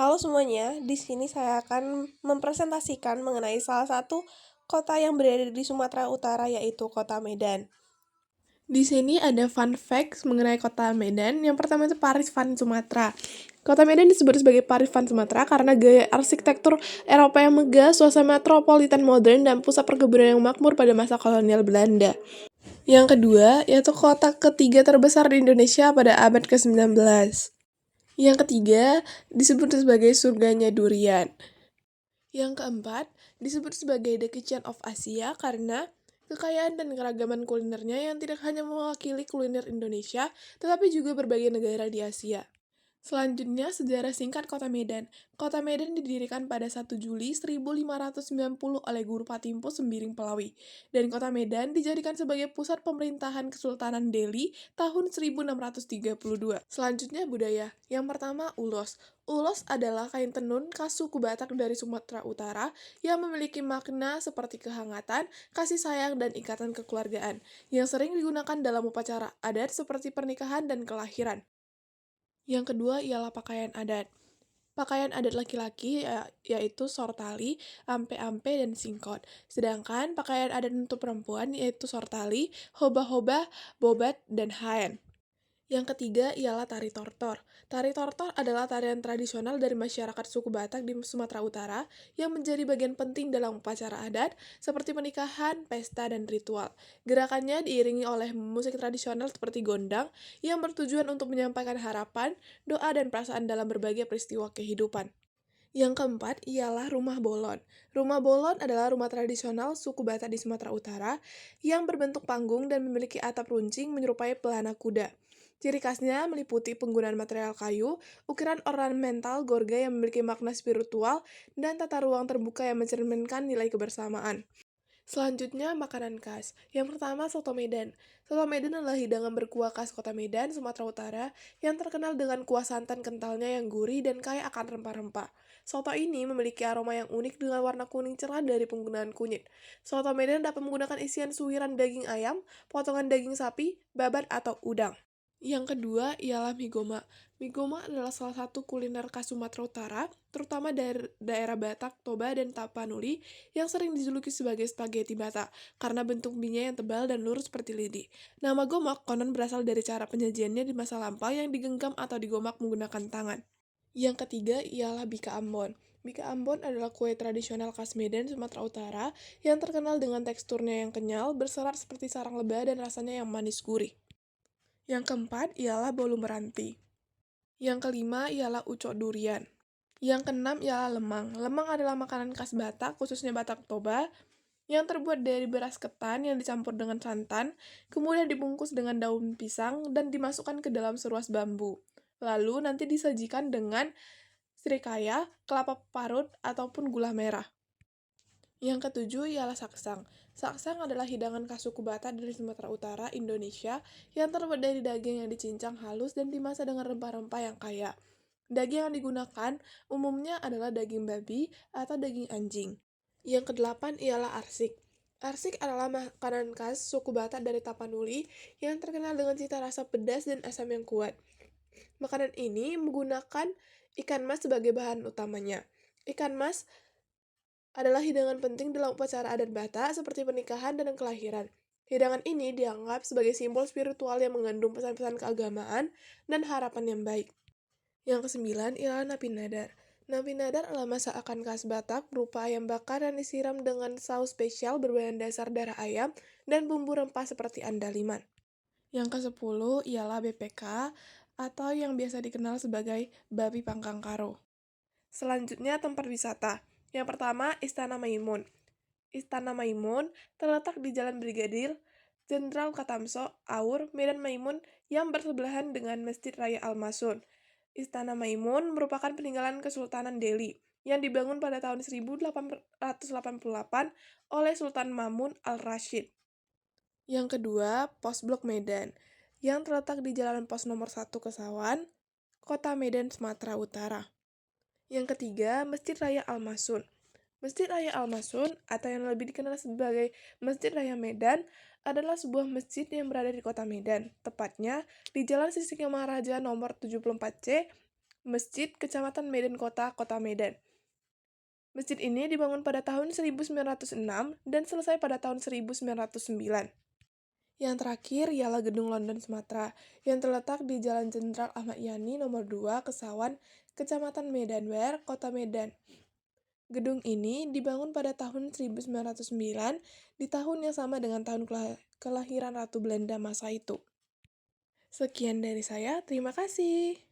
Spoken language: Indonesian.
Halo semuanya, di sini saya akan mempresentasikan mengenai salah satu kota yang berada di Sumatera Utara, yaitu Kota Medan. Di sini ada fun facts mengenai Kota Medan. Yang pertama itu Paris Van Sumatera. Kota Medan disebut sebagai Paris Van Sumatera karena gaya arsitektur Eropa yang megah, suasana metropolitan modern, dan pusat perkebunan yang makmur pada masa kolonial Belanda. Yang kedua, yaitu kota ketiga terbesar di Indonesia pada abad ke-19. Yang ketiga, disebut sebagai surganya durian. Yang keempat, disebut sebagai The Kitchen of Asia karena kekayaan dan keragaman kulinernya yang tidak hanya mewakili kuliner Indonesia, tetapi juga berbagai negara di Asia. Selanjutnya, sejarah singkat Kota Medan. Kota Medan didirikan pada 1 Juli 1590 oleh Guru Patimpo Sembiring Pelawi. Dan Kota Medan dijadikan sebagai pusat pemerintahan Kesultanan Delhi tahun 1632. Selanjutnya budaya. Yang pertama, ulos. Ulos adalah kain tenun khas suku Batak dari Sumatera Utara yang memiliki makna seperti kehangatan, kasih sayang, dan ikatan kekeluargaan, yang sering digunakan dalam upacara adat seperti pernikahan dan kelahiran. Yang kedua ialah pakaian adat. Pakaian adat laki-laki yaitu sortali, ampe-ampe, dan singkot. Sedangkan pakaian adat untuk perempuan yaitu sortali, hoba-hoba, bobat, dan haen. Yang ketiga ialah tari tortor. Tari tortor adalah tarian tradisional dari masyarakat suku Batak di Sumatera Utara yang menjadi bagian penting dalam upacara adat seperti pernikahan, pesta, dan ritual. Gerakannya diiringi oleh musik tradisional seperti gondang yang bertujuan untuk menyampaikan harapan, doa, dan perasaan dalam berbagai peristiwa kehidupan. Yang keempat ialah rumah bolon. Rumah bolon adalah rumah tradisional suku Batak di Sumatera Utara yang berbentuk panggung dan memiliki atap runcing menyerupai pelana kuda. Ciri khasnya meliputi penggunaan material kayu, ukiran ornamental gorga yang memiliki makna spiritual, dan tata ruang terbuka yang mencerminkan nilai kebersamaan. Selanjutnya, makanan khas. Yang pertama, soto Medan. Soto Medan adalah hidangan berkuah khas Kota Medan, Sumatera Utara, yang terkenal dengan kuah santan kentalnya yang gurih dan kaya akan rempah-rempah. Soto ini memiliki aroma yang unik dengan warna kuning cerah dari penggunaan kunyit. Soto Medan dapat menggunakan isian suiran daging ayam, potongan daging sapi, babat, atau udang. Yang kedua ialah mie goma. Mie goma adalah salah satu kuliner khas Sumatera Utara, terutama dari daerah Batak, Toba, dan Tapanuli yang sering dijuluki sebagai spaghetti Batak karena bentuk mie-nya yang tebal dan lurus seperti lidi. Nama gomak konon berasal dari cara penyajiannya di masa lampau yang digenggam atau digomak menggunakan tangan. Yang ketiga ialah bika ambon. Bika ambon adalah kue tradisional khas Medan, Sumatera Utara yang terkenal dengan teksturnya yang kenyal, berserat seperti sarang lebah dan rasanya yang manis gurih. Yang keempat ialah bolu meranti. Yang kelima ialah ucok durian. Yang keenam ialah lemang. Lemang adalah makanan khas Batak, khususnya Batak Toba, yang terbuat dari beras ketan yang dicampur dengan santan, kemudian dibungkus dengan daun pisang dan dimasukkan ke dalam seruas bambu. Lalu nanti disajikan dengan srikaya, kelapa parut, ataupun gula merah. Yang ketujuh ialah saksang. Saksang adalah hidangan khas suku Batak dari Sumatera Utara, Indonesia, yang terbuat dari daging yang dicincang halus dan dimasak dengan rempah-rempah yang kaya. Daging yang digunakan umumnya adalah daging babi atau daging anjing. Yang kedelapan ialah arsik. Arsik adalah makanan khas suku Batak dari Tapanuli yang terkenal dengan cita rasa pedas dan asam yang kuat. Makanan ini menggunakan ikan mas sebagai bahan utamanya. Ikan mas adalah hidangan penting dalam upacara adat Batak seperti pernikahan dan kelahiran. Hidangan ini dianggap sebagai simbol spiritual yang mengandung pesan-pesan keagamaan dan harapan yang baik. Yang kesembilan ialah napi nadar. Napi nadar adalah masakan khas Batak berupa ayam bakar yang disiram dengan saus spesial berbahan dasar darah ayam dan bumbu rempah seperti andaliman. Yang kesepuluh ialah BPK atau yang biasa dikenal sebagai babi pangkang karo. Selanjutnya tempat wisata. Yang pertama, Istana Maimun. Istana Maimun terletak di Jalan Brigadir Jenderal Katamso, Aur, Medan Maimun yang bersebelahan dengan Masjid Raya Al-Masun. Istana Maimun merupakan peninggalan Kesultanan Delhi yang dibangun pada tahun 1888 oleh Sultan Mamun al-Rashid. Yang kedua, Pos Blok Medan yang terletak di Jalan Pos nomor 1 Kesawan, Kota Medan, Sumatera Utara. Yang ketiga, Masjid Raya Al-Masun. Masjid Raya Al-Masun, atau yang lebih dikenal sebagai Masjid Raya Medan, adalah sebuah masjid yang berada di kota Medan, tepatnya di Jalan Sisingamaraja nomor 74C, Masjid Kecamatan Medan Kota, Kota Medan. Masjid ini dibangun pada tahun 1906 dan selesai pada tahun 1909. Yang terakhir ialah Gedung London Sumatera, yang terletak di Jalan Jenderal Ahmad Yani nomor 2, Kesawan, Kecamatan Medan Wear, Kota Medan. Gedung ini dibangun pada tahun 1909, di tahun yang sama dengan tahun kelahiran Ratu Belanda masa itu. Sekian dari saya, terima kasih.